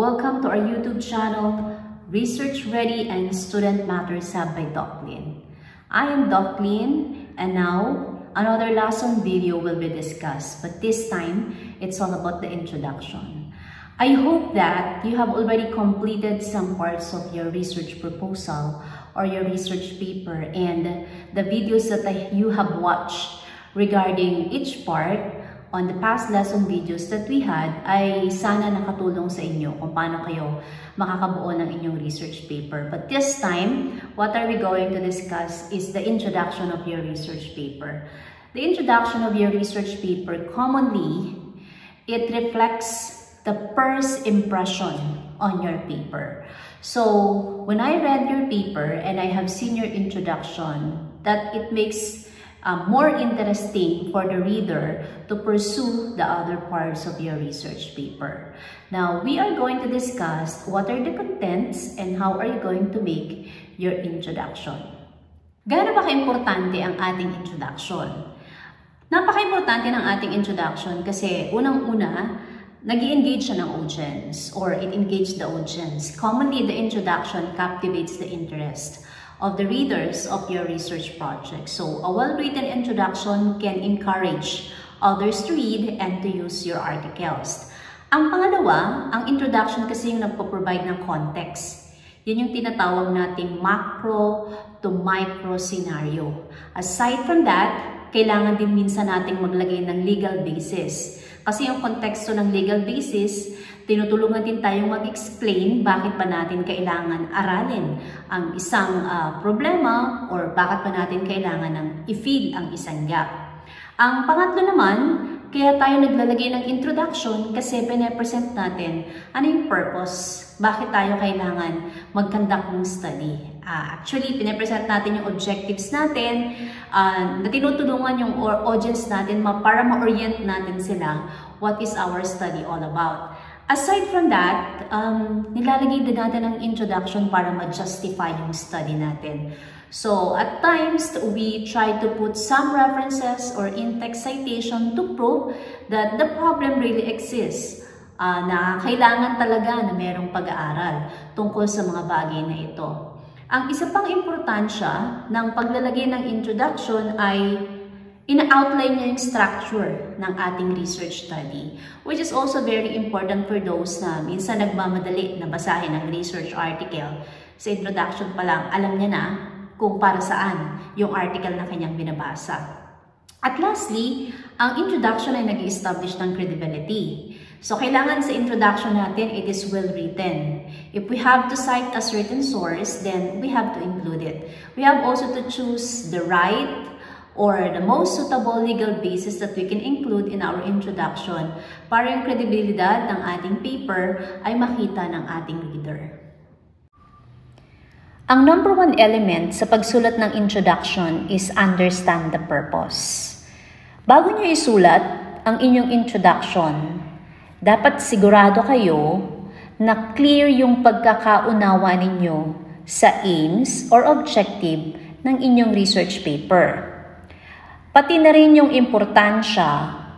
Welcome to our YouTube channel, Research Ready and Student Matters Hub by Doc Lynn. I am Doc Lynn, and now another lesson video will be discussed, but this time it's all about the introduction. I hope that you have already completed some parts of your research proposal or your research paper, and the videos that you have watched regarding each part on the past lesson videos that we had ay sana nakatulong sa inyo kung paano kayo makakabuo ng inyong research paper. But this time, what are we going to discuss is the introduction of your research paper. The introduction of your research paper, commonly, it reflects the first impression on your paper. So, when I read your paper and I have seen your introduction, that it makes more interesting for the reader to pursue the other parts of your research paper. Now, we are going to discuss what are the contents and how are you going to make your introduction. Gaano ba ka-importante ang ating introduction? Napaka-importante ng ating introduction kasi unang-una, nag-i-engage siya ng audience or it engaged the audience. Commonly, the introduction captivates the interest of the readers of your research project. So, a well-written introduction can encourage others to read and to use your articles. Ang pangalawa, ang introduction kasi yung nagpo-provide ng context. Yun yung tinatawag nating macro to micro scenario. Aside from that, kailangan din minsan nating maglagay ng legal basis. Kasi yung konteksto ng legal basis, tinutulungan din tayong mag-explain bakit pa natin kailangan aralin ang isang problema or bakit pa natin kailangan ng i-fill ang isang gap. Ang pangatlo naman, kaya tayo naglalagay ng introduction kasi pine-present natin ano yung purpose, bakit tayo kailangan mag-conduct ng study. Actually, pine-present natin yung objectives natin, na tinutulungan yung audience natin para ma-orient natin sila what is our study all about. Aside from that, nilalagay din natin ang introduction para ma-justify yung study natin. So, at times, we try to put some references or in-text citation to prove that the problem really exists. Na kailangan talaga na merong pag-aaral tungkol sa mga bagay na ito. Ang isa pang importansya ng paglalagay ng introduction ay ina-outline niya yung structure ng ating research study, which is also very important for those na minsan nagmamadali na basahin ang research article. Sa introduction pa lang, alam niya na kung para saan yung article na kanyang binabasa. At lastly, ang introduction ay nag-i-establish ng credibility. So, kailangan sa introduction natin, it is well written. If we have to cite a certain source, then we have to include it. We have also to choose the right or the most suitable legal basis that we can include in our introduction para yung kredibilidad ng ating paper ay makita ng ating reader. Ang number one element sa pagsulat ng introduction is understand the purpose. Bago nyo isulat ang inyong introduction, dapat sigurado kayo na clear yung pagkakaunawa ninyo sa aims or objective ng inyong research paper. Pati na rin yung importansya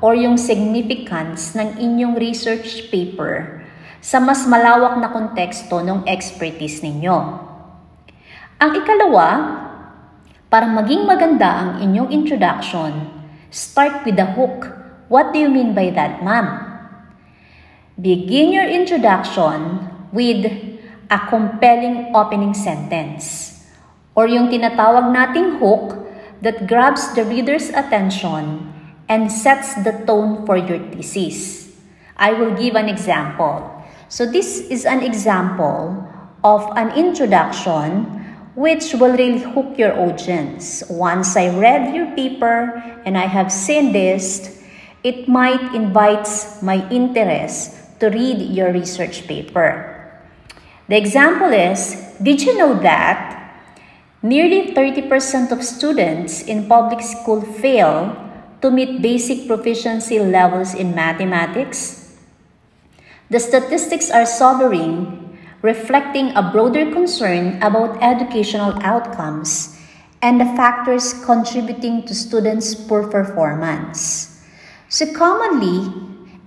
or yung significance ng inyong research paper sa mas malawak na konteksto ng expertise ninyo. Ang ikalawa, para maging maganda ang inyong introduction, start with the hook. What do you mean by that, ma'am? Begin your introduction with a compelling opening sentence or yung tinatawag nating hook that grabs the reader's attention and sets the tone for your thesis. I will give an example. So this is an example of an introduction which will really hook your audience. Once I read your paper and I have seen this, it might invite my interest to read your research paper. The example is, did you know that nearly 30% of students in public school fail to meet basic proficiency levels in mathematics? The statistics are sobering, reflecting a broader concern about educational outcomes and the factors contributing to students' poor performance. So commonly,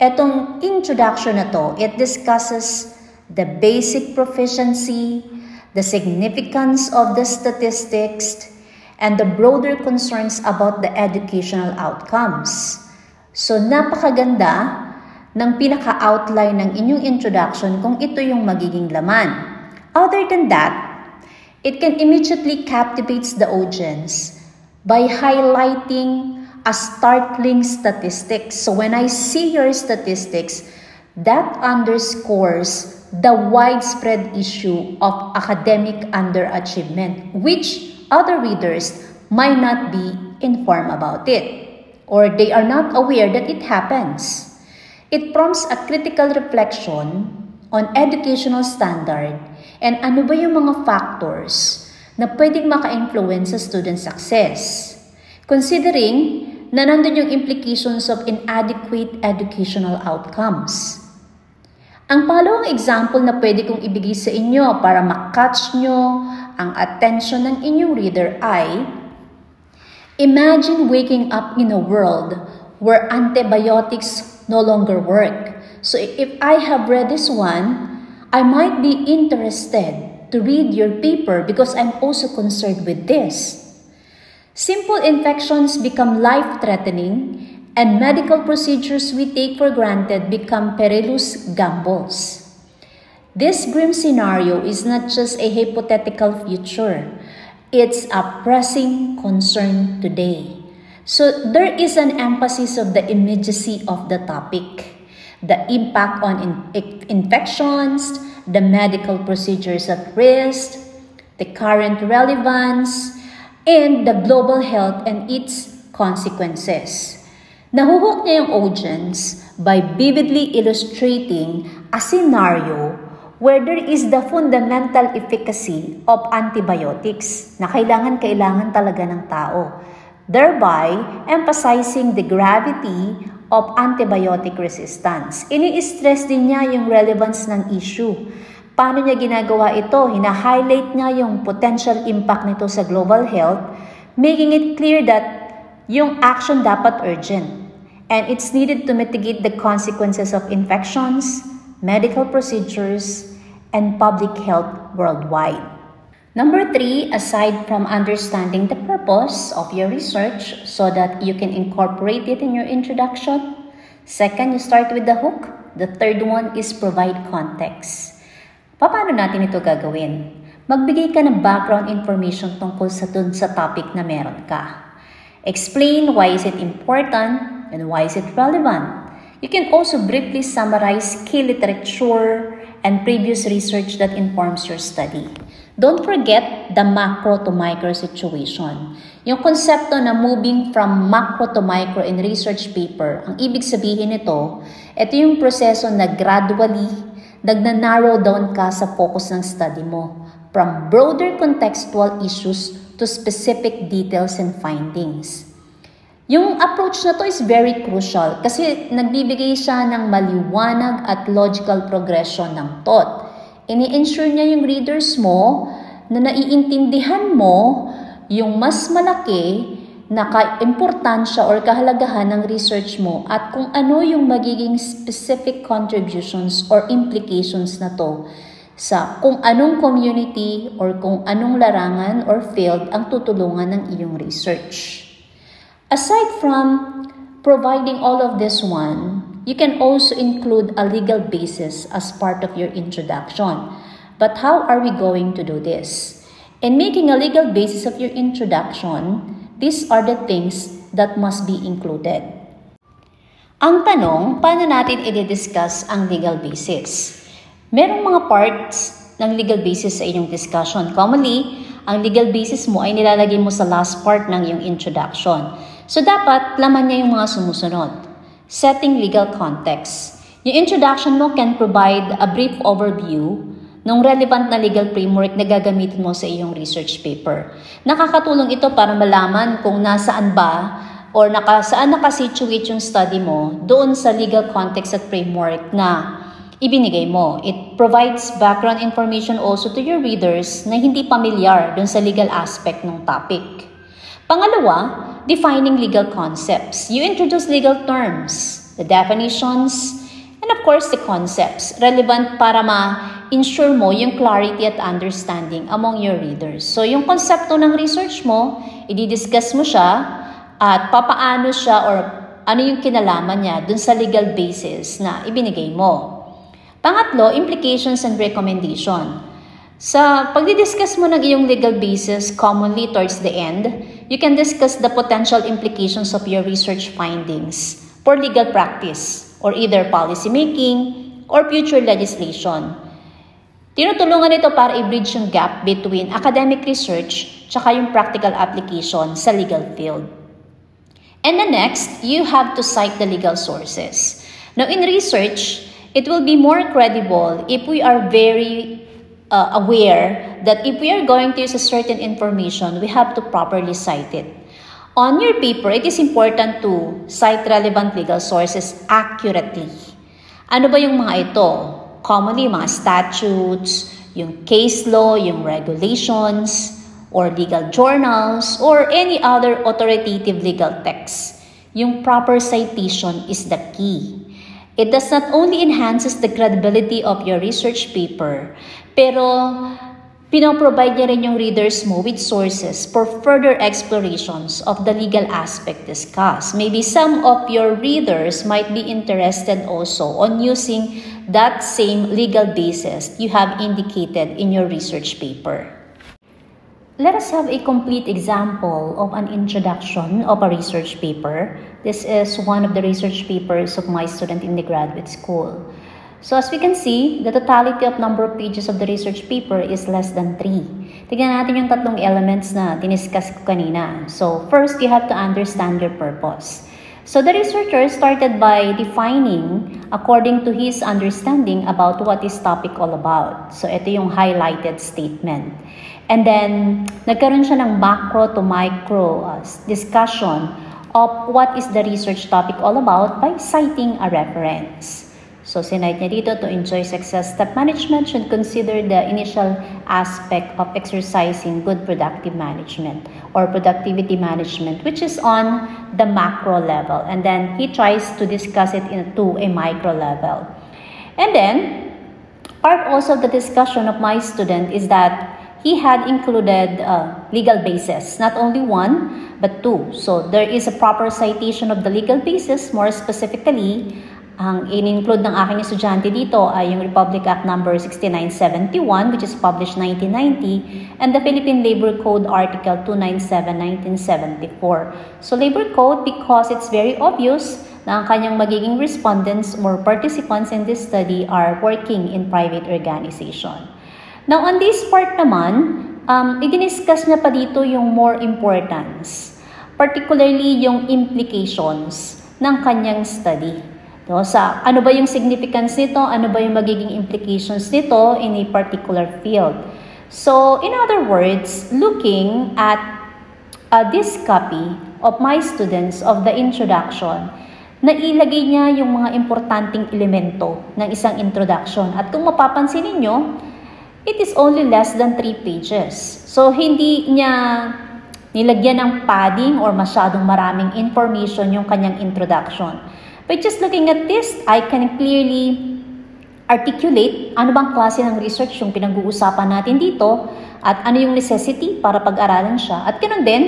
etong introduction na to, it discusses the basic proficiency, the significance of the statistics, and the broader concerns about the educational outcomes. So, napakaganda ng pinaka-outline ng inyong introduction kung ito yung magiging laman. Other than that, it can immediately captivate the audience by highlighting a startling statistics. So when I see your statistics, that underscores the widespread issue of academic underachievement, which other readers might not be informed about it, or they are not aware that it happens. It prompts a critical reflection on educational standard and ano ba yung mga factors na pwedeng maka-influence sa student success. Considering na nandun yung implications of inadequate educational outcomes. Ang pangalawang example na pwede kong ibigay sa inyo para makatch nyo ang attention ng inyong reader ay, imagine waking up in a world where antibiotics no longer work. So if I have read this one, I might be interested to read your paper because I'm also concerned with this. Simple infections become life-threatening, and medical procedures we take for granted become perilous gambles. This grim scenario is not just a hypothetical future. It's a pressing concern today. So there is an emphasis of the immediacy of the topic, the impact on infections, the medical procedures at risk, the current relevance, and the global health and its consequences. Nahuhook niya yung audience by vividly illustrating a scenario where there is the fundamental efficacy of antibiotics na kailangan talaga ng tao, thereby emphasizing the gravity of antibiotic resistance. Ini-stress din niya yung relevance ng issue. Paano niya ginagawa ito? Hina-highlight niya yung potential impact nito sa global health, making it clear that yung action dapat urgent. And it's needed to mitigate the consequences of infections, medical procedures, and public health worldwide. Number 3, aside from understanding the purpose of your research so that you can incorporate it in your introduction, second, you start with the hook. The third one is provide context. Paano natin ito gagawin? Magbigay ka ng background information tungkol sa topic na meron ka. Explain why is it important and why is it relevant. You can also briefly summarize key literature and previous research that informs your study. Don't forget the macro to micro situation. Yung konsepto na moving from macro to micro in research paper, ang ibig sabihin nito, ito yung proseso na gradually nagna-narrow down ka sa focus ng study mo from broader contextual issues to specific details and findings. Yung approach na to is very crucial kasi nagbibigay siya ng maliwanag at logical progression ng thought. Ini-ensure niya yung readers mo na naiintindihan mo yung mas malaki na importansya or kahalagahan ng research mo at kung ano yung magiging specific contributions or implications na to sa kung anong community or kung anong larangan or field ang tutulungan ng iyong research. Aside from providing all of this one, you can also include a legal basis as part of your introduction. But how are we going to do this? In making a legal basis of your introduction, these are the things that must be included. Ang tanong, paano natin i-discuss ang legal basis? Merong mga parts ng legal basis sa inyong discussion. Commonly, ang legal basis mo ay nilalagay mo sa last part ng iyong introduction. So, dapat laman niya yung mga sumusunod. Setting legal context. Yung introduction mo can provide a brief overview ng relevant na legal framework na gagamitin mo sa iyong research paper. Nakakatulong ito para malaman kung nasaan ba or saan nakasituate yung study mo doon sa legal context at framework na ibinigay mo. It provides background information also to your readers na hindi pamilyar doon sa legal aspect ng topic. Pangalawa, defining legal concepts. You introduce legal terms, the definitions, and of course the concepts relevant para ensure mo yung clarity at understanding among your readers. So, yung konsepto ng research mo, i-discuss mo siya at papaano siya or ano yung kinalaman niya dun sa legal basis na ibinigay mo. Pangatlo, implications and recommendation. Sa pagdi-discuss mo ng iyong legal basis, commonly towards the end, you can discuss the potential implications of your research findings for legal practice or either policy making or future legislation. Tinutulungan ito para i-bridge yung gap between academic research tsaka yung practical application sa legal field. And the next, you have to cite the legal sources. Now, in research, it will be more credible if we are very aware that if we are going to use a certain information, we have to properly cite it. On your paper, it is important to cite relevant legal sources accurately. Ano ba yung mga ito? Commonly, mga statutes, yung case law, yung regulations, or legal journals, or any other authoritative legal text. Yung proper citation is the key. It does not only enhances the credibility of your research paper, pero pinoprovide niya rin yung readers mo with sources for further explorations of the legal aspect discussed. Maybe some of your readers might be interested also on using that same legal basis you have indicated in your research paper. Let us have a complete example of an introduction of a research paper. This is one of the research papers of my student in the graduate school. So as we can see, the totality of number of pages of the research paper is less than 3. Tignan natin yung tatlong elements na diniscuss ko kanina. So first, you have to understand your purpose. So the researcher started by defining according to his understanding about what this topic all about. So ito yung highlighted statement. And then, nagkaroon siya ng macro to micro discussion of what is the research topic all about by citing a reference. So, sinite niya dito, to enjoy success, step management should consider the initial aspect of exercising good productive management or productivity management, which is on the macro level. And then, he tries to discuss it into a micro level. And then, part also of the discussion of my student is that he had included legal basis, not only one, but two. So there is a proper citation of the legal basis. More specifically, ang in-include ng aking estudyante dito ay yung Republic Act number 6971, which is published 1990, and the Philippine Labor Code Article 297, 1974. So Labor Code, because it's very obvious na ang kanyang magiging respondents or participants in this study are working in private organization. Now, on this part naman, i-discuss niya pa dito yung more importance, particularly yung implications ng kanyang study. No, sa ano ba yung significance nito, ano ba yung magiging implications nito in a particular field. So, in other words, looking at this copy of my students of the introduction, nailagay niya yung mga importanteng elemento ng isang introduction. At kung mapapansin ninyo, it is only less than 3 pages. So, hindi niya nilagyan ng padding or masyadong maraming information yung kanyang introduction. By just looking at this, I can clearly articulate ano bang klase ng research yung pinag-uusapan natin dito at ano yung necessity para pag-aralan siya. At ganoon din,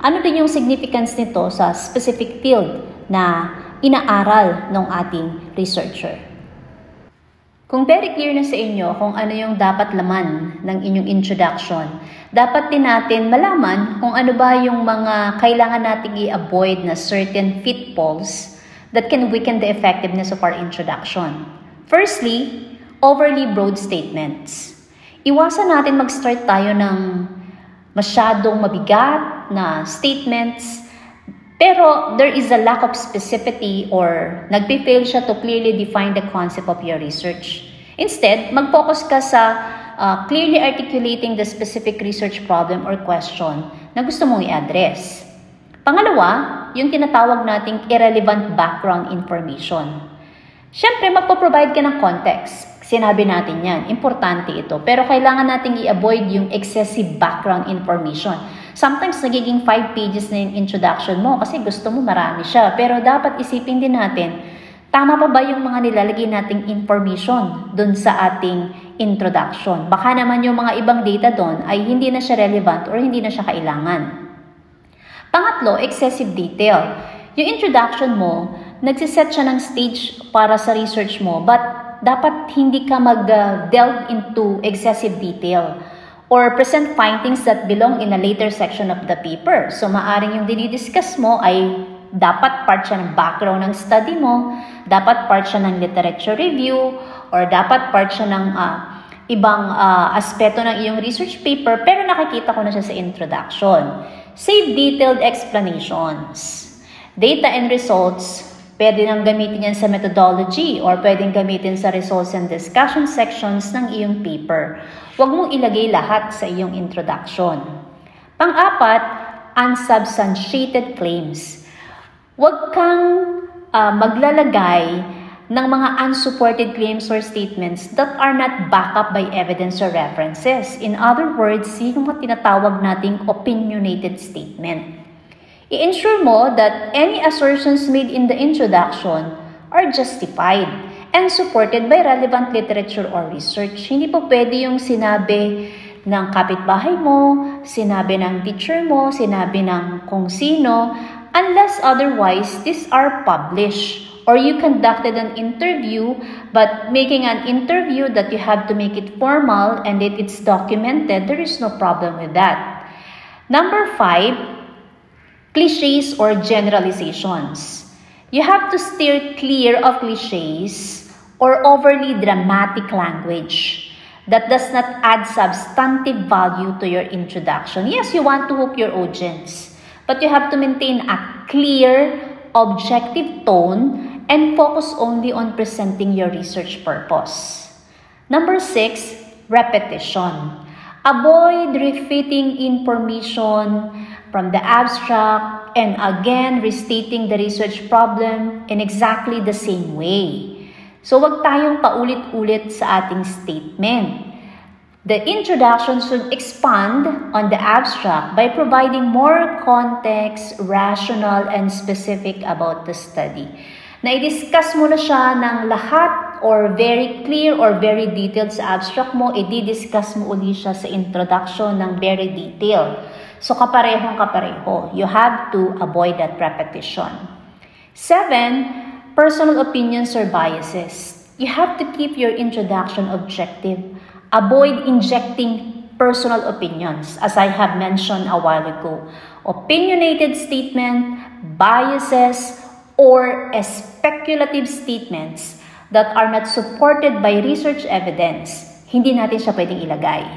ano din yung significance nito sa specific field na inaaral ng ating researcher. Kung very clear na sa inyo kung ano yung dapat laman ng inyong introduction, dapat din natin malaman kung ano ba yung mga kailangan nating i-avoid na certain pitfalls that can weaken the effectiveness of our introduction. Firstly, overly broad statements. Iwasan natin mag-start tayo ng masyadong mabigat na statements, pero there is a lack of specificity or nagpe-fail siya to clearly define the concept of your research. Instead, mag-focus ka sa clearly articulating the specific research problem or question na gusto mong i-address. Pangalawa, yung tinatawag nating irrelevant background information. Siyempre, magpo-provide ka ng context. Sinabi natin yan, importante ito. Pero kailangan nating i-avoid yung excessive background information. Sometimes nagiging 5 pages na yung introduction mo kasi gusto mo marami siya. Pero dapat isipin din natin, tama pa ba yung mga nilalagay nating information dun sa ating introduction. Baka naman yung mga ibang data doon ay hindi na siya relevant or hindi na siya kailangan. Pangatlo, excessive detail. Yung introduction mo, nagsiset siya ng stage para sa research mo, but dapat hindi ka mag-delve into excessive detail or present findings that belong in a later section of the paper. So, maaring yung dinidiscuss mo ay dapat part siya ng background ng study mo, dapat part siya ng literature review, or dapat part siya ng ibang aspeto ng iyong research paper, pero nakikita ko na siya sa introduction. Save detailed explanations. Data and results, pwede nang gamitin yan sa methodology or pwedeng gamitin sa results and discussion sections ng iyong paper. Huwag mong ilagay lahat sa iyong introduction. Pang-apat, unsubstantiated claims. Huwag kang maglalagay ng mga unsupported claims or statements that are not backed up by evidence or references. In other words, yung mga tinatawag nating opinionated statement. I-ensure mo that any assertions made in the introduction are justified and supported by relevant literature or research. Hindi po pwede yung sinabi ng kapitbahay mo, sinabi ng teacher mo, sinabi ng kung sino, unless otherwise, these are published. Or you conducted an interview, but making an interview that you have to make it formal and that it's documented, there is no problem with that. Number 5, cliches or generalizations. You have to steer clear of cliches or overly dramatic language that does not add substantive value to your introduction. Yes, you want to hook your audience, but you have to maintain a clear, objective tone and focus only on presenting your research purpose. Number 6, repetition. Avoid repeating information from the abstract and again restating the research problem in exactly the same way. So, wag tayong paulit-ulit sa ating statement. The introduction should expand on the abstract by providing more context, rational, and specific about the study. Na-discuss mo na siya ng lahat or very clear or very detailed sa abstract mo, i-discuss mo uli siya sa introduction ng very detailed. So, kaparehong-kapareho. You have to avoid that repetition. 7, personal opinions or biases. You have to keep your introduction objective. Avoid injecting personal opinions, as I have mentioned a while ago. Opinionated statement, biases, or speculative statements that are not supported by research evidence, hindi natin siya pwedeng ilagay.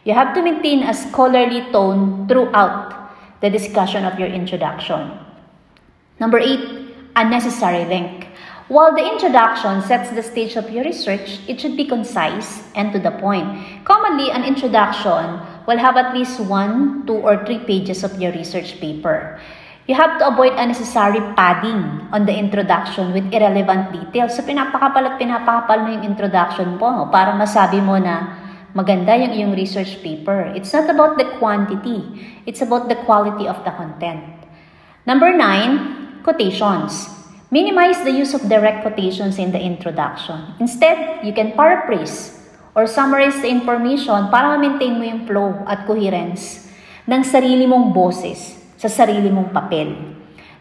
You have to maintain a scholarly tone throughout the discussion of your introduction. Number 8, unnecessary length. While the introduction sets the stage of your research, it should be concise and to the point. Commonly, an introduction will have at least 1, 2, or 3 pages of your research paper. You have to avoid unnecessary padding on the introduction with irrelevant details. So, pinapakapal mo yung introduction mo para masabi mo na maganda yung iyong research paper. It's not about the quantity. It's about the quality of the content. Number 9, quotations. Minimize the use of direct quotations in the introduction. Instead, you can paraphrase or summarize the information para ma-maintain mo yung flow at coherence ng sarili mong boses sa sarili mong papel.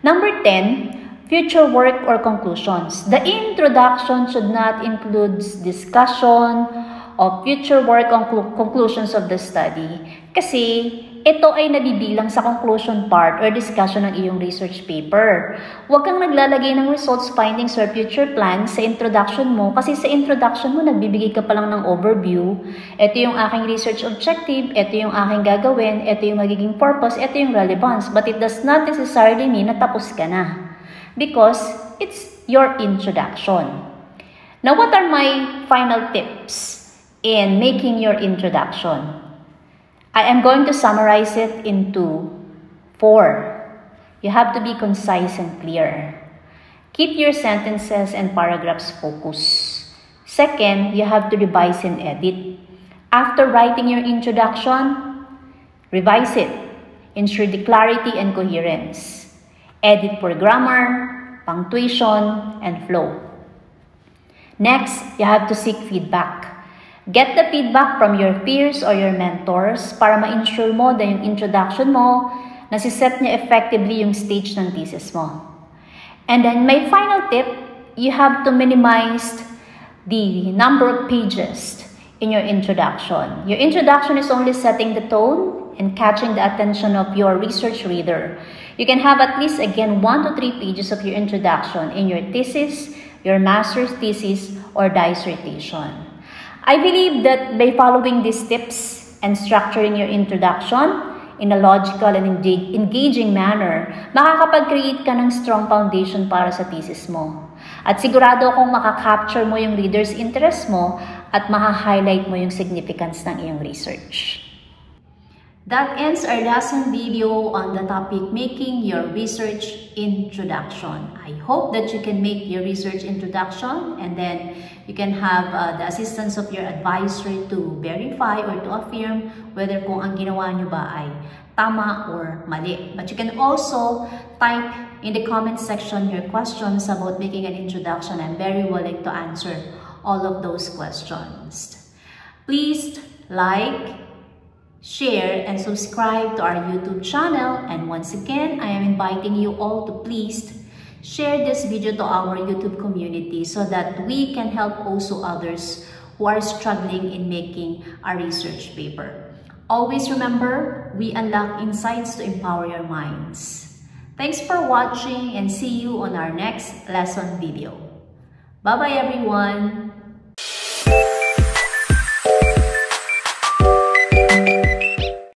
Number 10, future work or conclusions. The introduction should not include discussion of future work conclusions of the study kasi ito ay nabibilang sa conclusion part or discussion ng iyong research paper. Huwag kang naglalagay ng results, findings, or future plans sa introduction mo kasi sa introduction mo nagbibigay ka pa lang ng overview. Ito yung aking research objective, ito yung aking gagawin, ito yung magiging purpose, ito yung relevance. But it does not necessarily mean na tapos ka na because it's your introduction. Now, what are my final tips in making your introduction? I am going to summarize it into 4. You have to be concise and clear. Keep your sentences and paragraphs focused. Second, you have to revise and edit. After writing your introduction, revise it. Ensure the clarity and coherence. Edit for grammar, punctuation, and flow. Next, you have to seek feedback. Get the feedback from your peers or your mentors para ma-ensure mo na yung introduction mo, nasiset niya effectively yung stage ng thesis mo. And then my final tip, you have to minimize the number of pages in your introduction. Your introduction is only setting the tone and catching the attention of your research reader. You can have at least, again, 1 to 3 pages of your introduction in your thesis, your master's thesis, or dissertation. I believe that by following these tips and structuring your introduction in a logical and engaging manner, makakapag-create ka ng strong foundation para sa thesis mo. At sigurado akong makakapture mo yung reader's interest mo at maka-highlight mo yung significance ng iyong research. That ends our lesson video on the topic making your research introduction. I hope that you can make your research introduction and then you can have the assistance of your advisor to verify or to affirm whether kung ang ginawa nyo ba ay tama or mali. But you can also type in the comment section your questions about making an introduction. I'm very willing to answer all of those questions. Please like, share, and subscribe to our YouTube channel. And once again, I am inviting you all to please share this video to our YouTube community so that we can help also others who are struggling in making a research paper. Always remember, we unlock insights to empower your minds. Thanks for watching and see you on our next lesson video. Bye-bye everyone!